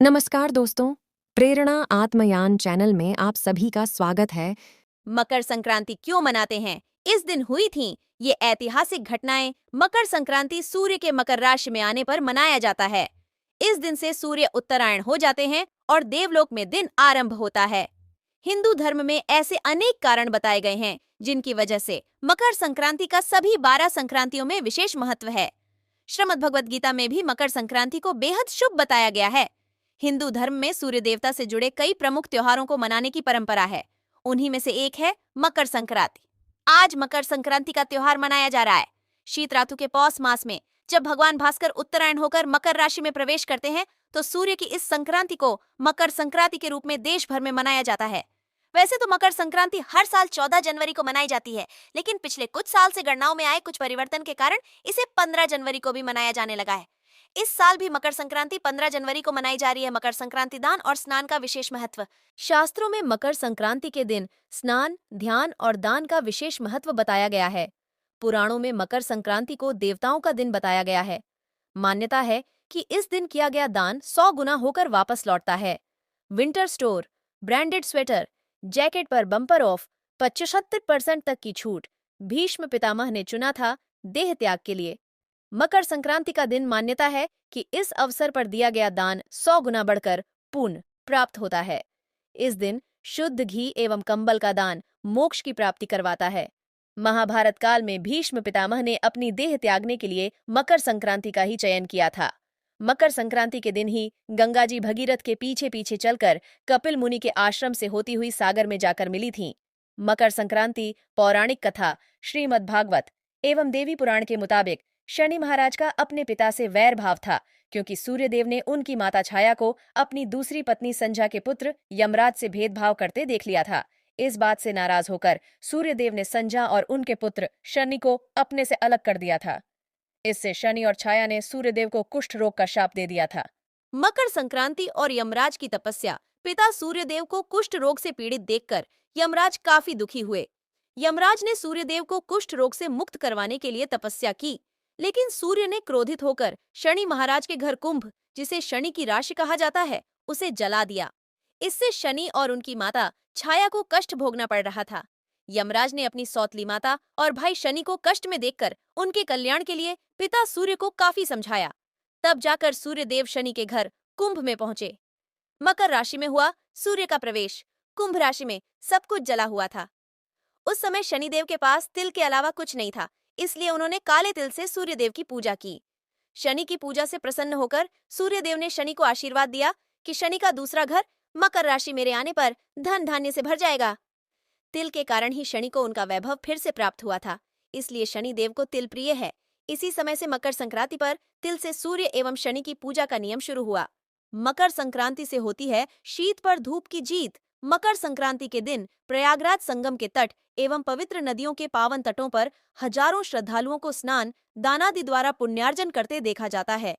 नमस्कार दोस्तों, प्रेरणा आत्मयान चैनल में आप सभी का स्वागत है। मकर संक्रांति क्यों मनाते हैं? इस दिन हुई थी ये ऐतिहासिक घटनाएं। मकर संक्रांति सूर्य के मकर राशि में आने पर मनाया जाता है। इस दिन से सूर्य उत्तरायण हो जाते हैं और देवलोक में दिन आरंभ होता है। हिंदू धर्म में ऐसे अनेक कारण बताए गए हैं जिनकी वजह से मकर संक्रांति का सभी 12 संक्रांतियों में विशेष महत्व है। श्रीमद् भगवत गीता में भी मकर संक्रांति को बेहद शुभ बताया गया है। हिंदू धर्म में सूर्य देवता से जुड़े कई प्रमुख त्योहारों को मनाने की परंपरा है। उन्हीं में से एक है मकर संक्रांति। आज मकर संक्रांति का त्योहार मनाया जा रहा है। शीत ऋतु के पौष मास में जब भगवान भास्कर उत्तरायण होकर मकर राशि में प्रवेश करते हैं तो सूर्य की इस संक्रांति को मकर संक्रांति के रूप में देश भर में मनाया जाता है। वैसे तो मकर संक्रांति हर साल 14 जनवरी को मनाई जाती है, लेकिन पिछले कुछ साल से गणनाओं में आए कुछ परिवर्तन के कारण इसे 15 जनवरी को भी मनाया जाने लगा है। इस साल भी मकर संक्रांति 15 जनवरी को मनाई जा रही है। मकर संक्रांति दान और स्नान का विशेष महत्व। शास्त्रों में मकर संक्रांति के दिन स्नान, ध्यान और दान का विशेष महत्व बताया गया है। पुराणों में मकर संक्रांति को देवताओं का दिन बताया गया है। मान्यता है कि इस दिन किया गया दान 100 गुना होकर वापस लौटता है। Winter store, branded sweater, jacket पर बम्पर ऑफ, 75% तक की छूट। भीष्म पितामह ने चुना था देह त्याग के लिए। मकर संक्रांति का दिन मान्यता है कि इस अवसर पर दिया गया दान 100 गुना बढ़कर पुण्य प्राप्त होता है। इस दिन शुद्ध घी एवं कंबल का दान मोक्ष की प्राप्ति करवाता है। महाभारत काल में भीष्म पितामह ने अपनी देह त्यागने के लिए मकर संक्रांति का ही चयन किया था। मकर संक्रांति के दिन ही गंगा जी भगीरथ के पीछे पीछे चलकर कपिल मुनि के आश्रम से होती हुई सागर में जाकर मिली थीं। मकर संक्रांति पौराणिक कथा श्रीमद् भागवत एवं देवी पुराण के मुताबिक शनि महाराज का अपने पिता से वैर भाव था, क्योंकि सूर्यदेव ने उनकी माता छाया को अपनी दूसरी पत्नी संध्या के पुत्र यमराज से भेदभाव करते देख लिया था। इस बात से नाराज होकर सूर्यदेव ने संध्या और उनके पुत्र शनि को अपने से अलग कर दिया था। इससे शनि और छाया ने सूर्यदेव को कुष्ठ रोग का शाप दे दिया था। मकर संक्रांति और यमराज की तपस्या। पिता सूर्यदेव को कुष्ठ रोग से पीड़ित देखकर यमराज काफी दुखी हुए। यमराज ने सूर्यदेव को कुष्ठ रोग से मुक्त करवाने के लिए तपस्या की, लेकिन सूर्य ने क्रोधित होकर शनि महाराज के घर कुंभ, जिसे शनि की राशि कहा जाता है, उसे जला दिया। इससे शनि और उनकी माता छाया को कष्ट भोगना पड़ रहा था। यमराज ने अपनी सौतली माता और भाई शनि को कष्ट में देखकर उनके कल्याण के लिए पिता सूर्य को काफी समझाया। तब जाकर सूर्यदेव शनि के घर कुंभ में पहुंचे। मकर राशि में हुआ सूर्य का प्रवेश। कुंभ राशि में सब कुछ जला हुआ था। उस समय शनिदेव के पास तिल के अलावा कुछ नहीं था, इसलिए उन्होंने काले तिल से सूर्यदेव की पूजा की। शनि की पूजा से प्रसन्न होकर सूर्यदेव ने शनि को आशीर्वाद दिया कि शनि का दूसरा घर मकर राशि मेरे आने पर धन धान्य से भर जाएगा। तिल के कारण ही शनि को उनका वैभव फिर से प्राप्त हुआ था, इसलिए शनि देव को तिल प्रिय है। इसी समय से मकर संक्रांति पर तिल से सूर्य एवं शनि की पूजा का नियम शुरू हुआ। मकर संक्रांति से होती है शीत पर धूप की जीत। मकर संक्रांति के दिन प्रयागराज संगम के तट एवं पवित्र नदियों के पावन तटों पर हजारों श्रद्धालुओं को स्नान दानादि द्वारा पुण्यार्जन करते देखा जाता है।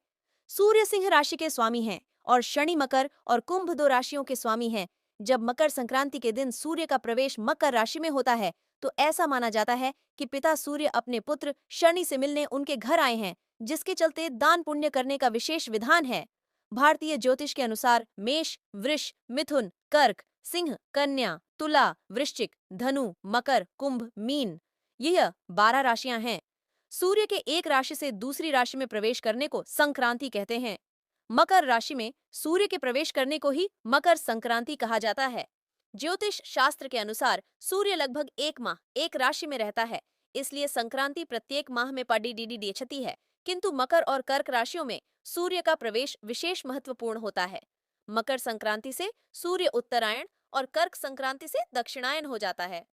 सूर्य सिंह राशि के स्वामी हैं और शनि मकर और कुंभ 2 राशियों के स्वामी हैं। जब मकर संक्रांति के दिन सूर्य का प्रवेश मकर राशि में होता है तो ऐसा माना जाता है कि पिता सूर्य अपने पुत्र शनि से मिलने उनके घर आए हैं, जिसके चलते दान पुण्य करने का विशेष विधान है। भारतीय ज्योतिष के अनुसार मेष, वृष, मिथुन, कर्क, सिंह, कन्या, तुला, वृश्चिक, धनु, मकर, कुंभ, मीन, यह 12 राशियां हैं। सूर्य के एक राशि से दूसरी राशि में प्रवेश करने को संक्रांति कहते हैं। मकर राशि में सूर्य के प्रवेश करने को ही मकर संक्रांति कहा जाता है। ज्योतिष शास्त्र के अनुसार सूर्य लगभग 1 माह एक राशि में रहता है, इसलिए संक्रांति प्रत्येक माह में पड़ी डी छती है। किंतु मकर और कर्क राशियों में सूर्य का प्रवेश विशेष महत्वपूर्ण होता है। मकर संक्रांति से सूर्य उत्तरायण और कर्क संक्रांति से दक्षिणायन हो जाता है।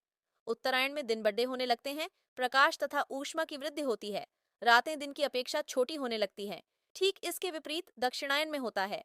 उत्तरायण में दिन बड़े होने लगते हैं, प्रकाश तथा ऊष्मा की वृद्धि होती है, रातें दिन की अपेक्षा छोटी होने लगती हैं। ठीक इसके विपरीत दक्षिणायन में होता है।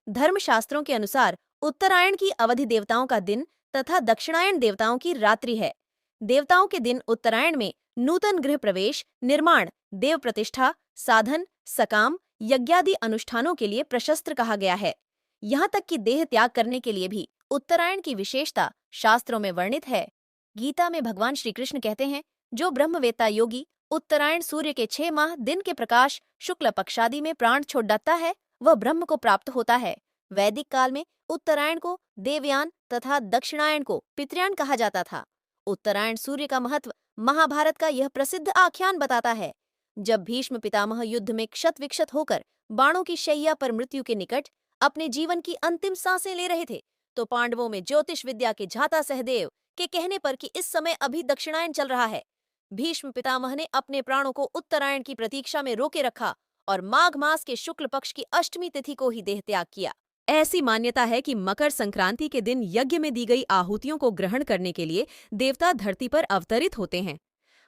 धर्मशास्त्रों के अनुसार उत्तरायण की अवधि देवताओं का दिन तथा दक्षिणायन देवताओं की रात्रि है। देवताओं के दिन उत्तरायण में नूतन गृह प्रवेश, निर्माण, देव प्रतिष्ठा, साधन, सकाम, यज्ञादि अनुष्ठानों के लिए प्रशस्त कहा गया है। यहाँ तक कि देह त्याग करने के लिए भी उत्तरायण की विशेषता शास्त्रों में वर्णित है। गीता में भगवान श्री कृष्ण कहते हैं, जो ब्रह्मवेत्ता योगी उत्तरायण सूर्य के 6 माह दिन के प्रकाश शुक्ल पक्षादि में प्राण छोड़ देता है, वह ब्रह्म को प्राप्त होता है। वैदिक काल में उत्तरायण को देवयान तथा दक्षिणायन को पितृयान कहा जाता था। उत्तरायण सूर्य का महत्व महाभारत का यह प्रसिद्ध आख्यान बताता है। जब भीष्म पितामह युद्ध में क्षत विक्षत होकर बाणों की शैया पर मृत्यु के निकट अपने जीवन की अंतिम सांसें ले रहे थे, तो पांडवों में ज्योतिष विद्या के झाता सहदेव के कहने पर कि इस समय अभी दक्षिणायन चल रहा है, भीष्म पितामह ने अपने प्राणों को उत्तरायण की प्रतीक्षा में रोके रखा और माघ मास के शुक्ल पक्ष की अष्टमी तिथि को ही देह त्याग किया। ऐसी मान्यता है कि मकर संक्रांति के दिन यज्ञ में दी गई आहुतियों को ग्रहण करने के लिए देवता धरती पर अवतरित होते हैं।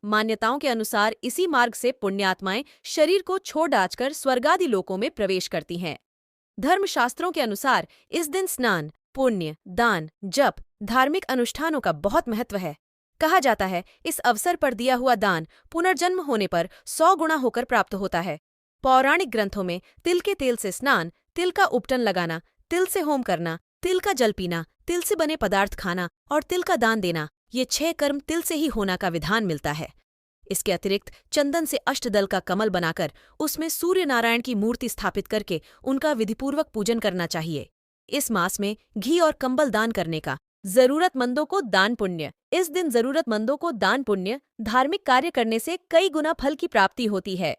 मान्यताओं के अनुसार इसी मार्ग से पुण्यात्माएं शरीर को छोड़ डाचकर स्वर्गादि लोकों में प्रवेश करती हैं। धर्मशास्त्रों के अनुसार इस दिन स्नान, पुण्य, दान, जप, धार्मिक अनुष्ठानों का बहुत महत्व है। कहा जाता है इस अवसर पर दिया हुआ दान पुनर्जन्म होने पर 100 गुना होकर प्राप्त होता है। पौराणिक ग्रंथों में तिल के तेल से स्नान, तिल का उपटन लगाना, तिल से होम करना, तिल का जल पीना, तिल से बने पदार्थ खाना और तिल का दान देना, ये 6 कर्म तिल से ही होना का विधान मिलता है। इसके अतिरिक्त चंदन से अष्टदल का कमल बनाकर उसमें सूर्य नारायण की मूर्ति स्थापित करके उनका विधिपूर्वक पूजन करना चाहिए। इस मास में घी और कंबल दान करने का, जरूरतमंदों को दान पुण्य, इस दिन जरूरतमंदों को दान पुण्य, धार्मिक कार्य करने से कई गुना फल की प्राप्ति होती है।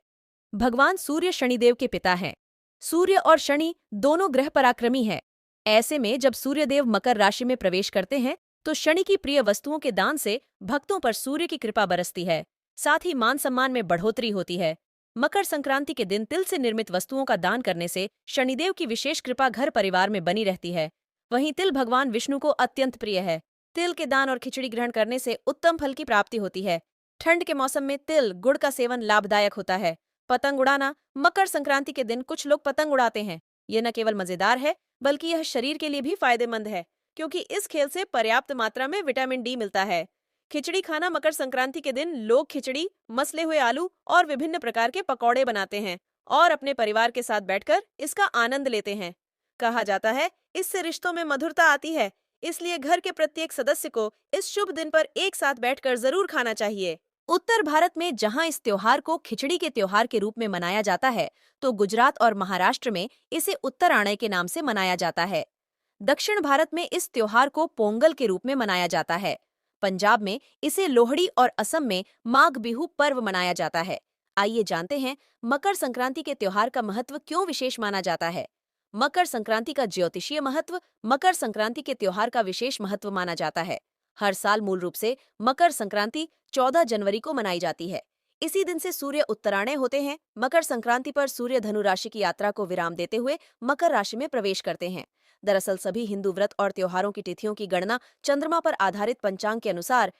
भगवान सूर्य शनिदेव के पिता हैं। सूर्य और शनि दोनों ग्रह पराक्रमी है। ऐसे में जब सूर्यदेव मकर राशि में प्रवेश करते हैं तो शनि की प्रिय वस्तुओं के दान से भक्तों पर सूर्य की कृपा बरसती है, साथ ही मान सम्मान में बढ़ोतरी होती है। मकर संक्रांति के दिन तिल से निर्मित वस्तुओं का दान करने से शनिदेव की विशेष कृपा घर परिवार में बनी रहती है। वहीं तिल भगवान विष्णु को अत्यंत प्रिय है। तिल के दान और खिचड़ी ग्रहण करने से उत्तम फल की प्राप्ति होती है। ठंड के मौसम में तिल गुड़ का सेवन लाभदायक होता है। पतंग उड़ाना, मकर संक्रांति के दिन कुछ लोग पतंग उड़ाते हैं। यह न केवल मजेदार है बल्कि यह शरीर के लिए भी फायदेमंद है, क्योंकि इस खेल से पर्याप्त मात्रा में विटामिन डी मिलता है। खिचड़ी खाना, मकर संक्रांति के दिन लोग खिचड़ी, मसले हुए आलू और विभिन्न प्रकार के पकौड़े बनाते हैं और अपने परिवार के साथ बैठकर इसका आनंद लेते हैं। कहा जाता है इससे रिश्तों में मधुरता आती है, इसलिए घर के प्रत्येक सदस्य को इस शुभ दिन पर एक साथ बैठकर जरूर खाना चाहिए। उत्तर भारत में जहां इस त्योहार को खिचड़ी के त्योहार के रूप में मनाया जाता है, तो गुजरात और महाराष्ट्र में इसे उत्तरायण के नाम से मनाया जाता है। दक्षिण भारत में इस त्योहार को पोंगल के रूप में मनाया जाता है। पंजाब में इसे लोहड़ी और असम में माघ बिहू पर्व मनाया जाता है। आइए जानते हैं मकर संक्रांति के त्योहार का महत्व क्यों विशेष माना जाता है। मकर संक्रांति का ज्योतिषीय महत्व। मकर संक्रांति के त्योहार का विशेष महत्व माना जाता है। हर साल मूल रूप से मकर संक्रांति 14 जनवरी को मनाई जाती है। इसी दिन से सूर्य उत्तरायण होते हैं। मकर संक्रांति पर सूर्य धनु राशि की यात्रा को विराम देते हुए मकर राशि में प्रवेश करते हैं। दरअसल सभी हिंदू व्रत और त्योहारों की तिथियों की गणना चंद्रमा पर आधारित पंचांग के अनुसार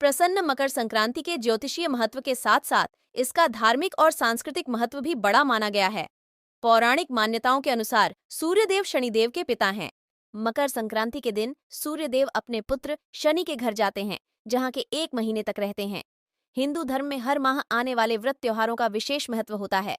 प्रसन्न मकर संक्रांति के ज्योतिषीय महत्व के साथ साथ इसका धार्मिक और सांस्कृतिक महत्व भी बड़ा माना गया है। पौराणिक मान्यताओं के अनुसार सूर्यदेव शनिदेव के पिता हैं। मकर संक्रांति के दिन सूर्यदेव अपने पुत्र शनि के घर जाते हैं, जहां के 1 महीने तक रहते हैं। हिंदू धर्म में हर माह आने वाले व्रत त्योहारों का विशेष महत्व होता है।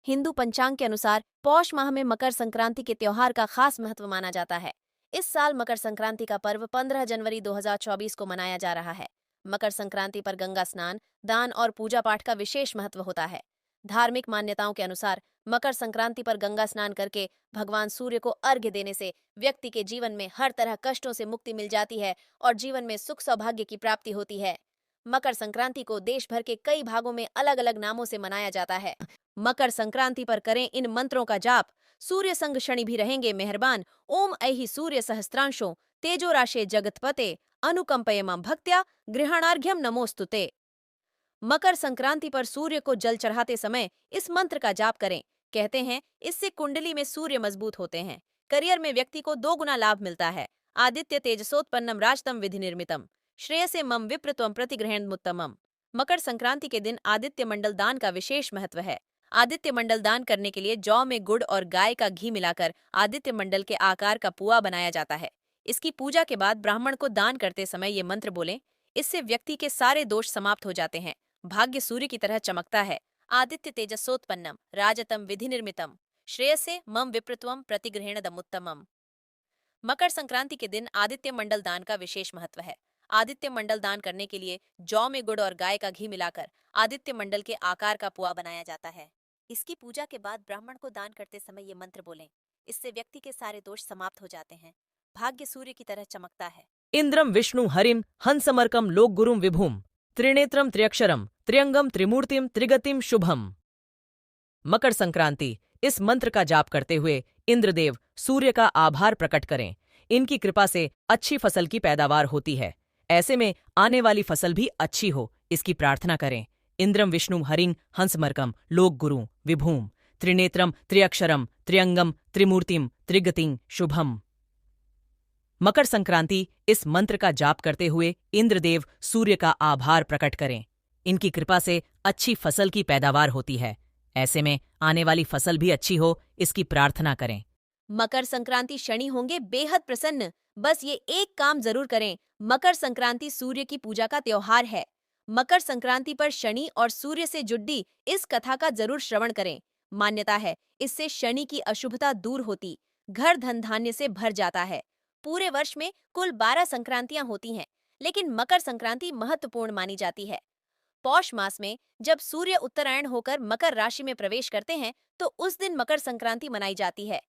हिंदू पंचांग के अनुसार पौष माह में मकर संक्रांति के त्योहार का खास महत्व माना जाता है। इस साल मकर संक्रांति का पर्व 15 जनवरी 2024 को मनाया जा रहा है। मकर संक्रांति पर गंगा स्नान, दान और पूजा पाठ का विशेष महत्व होता है। धार्मिक मान्यताओं के अनुसार मकर संक्रांति पर गंगा स्नान करके भगवान सूर्य को अर्घ्य देने से व्यक्ति के जीवन में हर तरह कष्टों से मुक्ति मिल जाती है और जीवन में सुख सौभाग्य की प्राप्ति होती है। मकर संक्रांति को देश भर के कई भागों में अलग अलग नामों से मनाया जाता है। मकर संक्रांति पर करें इन मंत्रों का जाप। सूर्य संग शनि भी रहेंगे मेहरबान। ओम ऐहि सूर्य सहस्त्रांशो तेजो राशे जगतपते अनुकंपयमं भक्त्या गृहणार्घ्यम नमोस्तुते। मकर संक्रांति पर सूर्य को जल चढ़ाते समय इस मंत्र का जाप करें। कहते हैं इससे कुंडली में सूर्य मजबूत होते हैं। करियर में व्यक्ति को 2 गुना लाभ मिलता है। आदित्य तेजसोत्पन्नम राजतम विधि निर्मितम श्रेयसे मम विप्रत्वम प्रतिगृहणमुत्तमम। मकर संक्रांति के दिन आदित्य मंडल दान का विशेष महत्व है। आदित्य मंडल दान करने के लिए जौ में गुड़ और गाय का घी मिलाकर आदित्य मंडल के आकार का पुआ बनाया जाता है। इसकी पूजा के बाद ब्राह्मण को दान करते समय ये मंत्र बोलें। इससे व्यक्ति के सारे दोष समाप्त हो जाते हैं। भाग्य सूर्य की तरह चमकता है। आदित्य तेजसोत्पन्नम राजतम विधि निर्मितम श्रेयसे मम विप्रत्वम प्रतिगृहणदमुत्तमम। मकर संक्रांति के दिन आदित्य मंडल दान का विशेष महत्व है। आदित्य मंडल दान करने के लिए जौ में गुड़ और गाय का घी मिलाकर आदित्य मंडल के आकार का पुआ बनाया जाता है। इसकी पूजा के बाद ब्राह्मण को दान करते समय ये मंत्र बोलें। इससे व्यक्ति के सारे दोष समाप्त हो जाते हैं। भाग्य सूर्य की तरह चमकता है। इंद्रम विष्णु हरिम हंसमर्कम लोक गुरुम विभुम त्रिनेत्रम त्र्यक्षरम त्र्यंगम त्रिमूर्तिम त्रिगतिम शुभम। मकर संक्रांति। इस मंत्र का जाप करते हुए इंद्रदेव सूर्य का आभार प्रकट करें। इनकी कृपा से अच्छी फसल की पैदावार होती है। ऐसे में आने वाली फसल भी अच्छी हो, इसकी प्रार्थना करें। इंद्रम विष्णु हरिं हंसमर्कम लोक गुरु विभूम त्रिनेत्रम त्र्यक्षरम त्र्यंगम त्रिमूर्तिम त्रिगतिं शुभम। मकर संक्रांति। इस मंत्र का जाप करते हुए इंद्रदेव सूर्य का आभार प्रकट करें। इनकी कृपा से अच्छी फसल की पैदावार होती है। ऐसे में आने वाली फसल भी अच्छी हो, इसकी प्रार्थना करें। मकर संक्रांति शनि होंगे बेहद प्रसन्न। बस ये एक काम जरूर करें। मकर संक्रांति सूर्य की पूजा का त्योहार है। मकर संक्रांति पर शनि और सूर्य से जुड़ी इस कथा का जरूर श्रवण करें। मान्यता है इससे शनि की अशुभता दूर होती, घर धन धान्य से भर जाता है। पूरे वर्ष में कुल 12 संक्रांतियां होती हैं, लेकिन मकर संक्रांति महत्वपूर्ण मानी जाती है। पौष मास में जब सूर्य उत्तरायण होकर मकर राशि में प्रवेश करते हैं तो उस दिन मकर संक्रांति मनाई जाती है।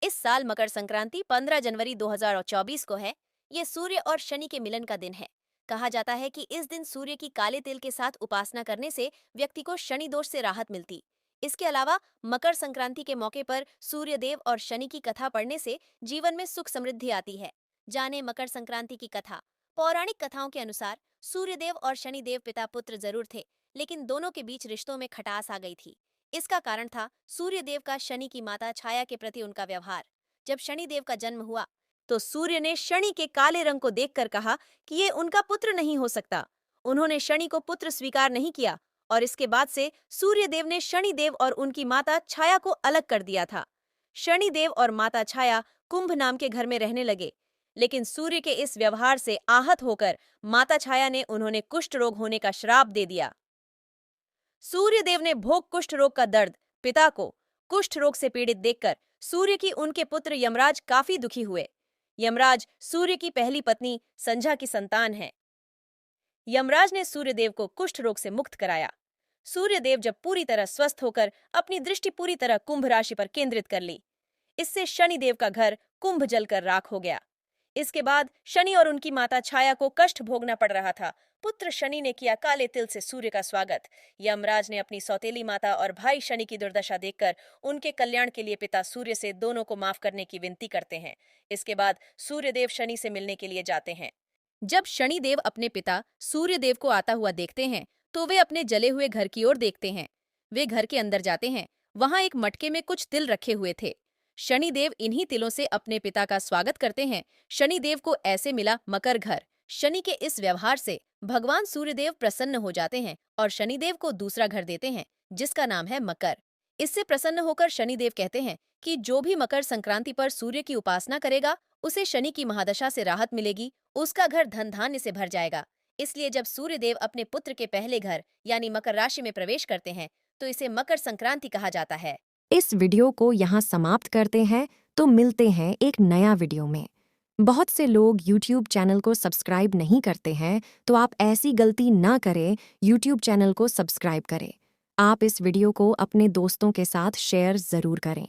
इस साल मकर संक्रांति 15 जनवरी 2024 को है। ये सूर्य और शनि के मिलन का दिन है। कहा जाता है कि इस दिन सूर्य की काले तिल के साथ उपासना करने से व्यक्ति को शनि दोष से राहत मिलती। इसके अलावा मकर संक्रांति के मौके पर सूर्य देव और शनि की कथा पढ़ने से जीवन में सुख समृद्धि आती है। जाने मकर संक्रांति की कथा। पौराणिक कथाओं के अनुसार सूर्यदेव और शनिदेव पिता पुत्र जरूर थे, लेकिन दोनों के बीच रिश्तों में खटास आ गई थी। इसका कारण था सूर्यदेव का शनि की माता छाया के प्रति उनका व्यवहार। जब शनिदेव का जन्म हुआ तो सूर्य ने शनि के काले रंग को देखकर कहा कि ये उनका पुत्र नहीं हो सकता। उन्होंने शनि को पुत्र स्वीकार नहीं किया और इसके बाद से सूर्यदेव ने शनिदेव और उनकी माता छाया को अलग कर दिया था। शनिदेव और माता छाया कुंभ नाम के घर में रहने लगे, लेकिन सूर्य के इस व्यवहार से आहत होकर माता छाया ने उन्होंने कुष्ठ रोग होने का श्राप दे दिया। सूर्यदेव ने भोग कुष्ठ रोग का दर्द पिता को कुष्ठ रोग से पीड़ित देखकर सूर्य की उनके पुत्र यमराज काफी दुखी हुए। यमराज सूर्य की पहली पत्नी संध्या की संतान है। यमराज ने सूर्यदेव को कुष्ठ रोग से मुक्त कराया। सूर्यदेव जब पूरी तरह स्वस्थ होकर अपनी दृष्टि पूरी तरह कुंभ राशि पर केंद्रित कर ली, इससे शनिदेव का घर कुंभ जलकर राख हो गया। इसके बाद शनि और उनकी माता छाया को कष्ट भोगना पड़ रहा था। पुत्र शनि ने किया काले तिल से सूर्य का स्वागत। यमराज ने अपनी सौतेली माता और भाई शनि की दुर्दशा देखकर उनके कल्याण के लिए पिता सूर्य से दोनों को माफ करने की विनती करते हैं। इसके बाद सूर्यदेव शनि से मिलने के लिए जाते हैं। जब शनिदेव अपने पिता सूर्यदेव को आता हुआ देखते हैं तो वे अपने जले हुए घर की ओर देखते हैं। वे घर के अंदर जाते हैं। वहां एक मटके में कुछ तिल रखे हुए थे। शनिदेव इन्हीं तिलों से अपने पिता का स्वागत करते हैं। शनिदेव को ऐसे मिला मकर घर। शनि के इस व्यवहार से भगवान सूर्यदेव प्रसन्न हो जाते हैं और शनिदेव को दूसरा घर देते हैं, जिसका नाम है मकर। इससे प्रसन्न होकर शनिदेव कहते हैं कि जो भी मकर संक्रांति पर सूर्य की उपासना करेगा उसे शनि की महादशा से राहत मिलेगी, उसका घर धन धान्य से भर जाएगा। इसलिए जब सूर्यदेव अपने पुत्र के पहले घर यानी मकर राशि में प्रवेश करते हैं तो इसे मकर संक्रांति कहा जाता है। इस वीडियो को यहाँ समाप्त करते हैं, तो मिलते हैं एक नया वीडियो में। बहुत से लोग YouTube चैनल को सब्सक्राइब नहीं करते हैं, तो आप ऐसी गलती ना करें, YouTube चैनल को सब्सक्राइब करें। आप इस वीडियो को अपने दोस्तों के साथ शेयर ज़रूर करें।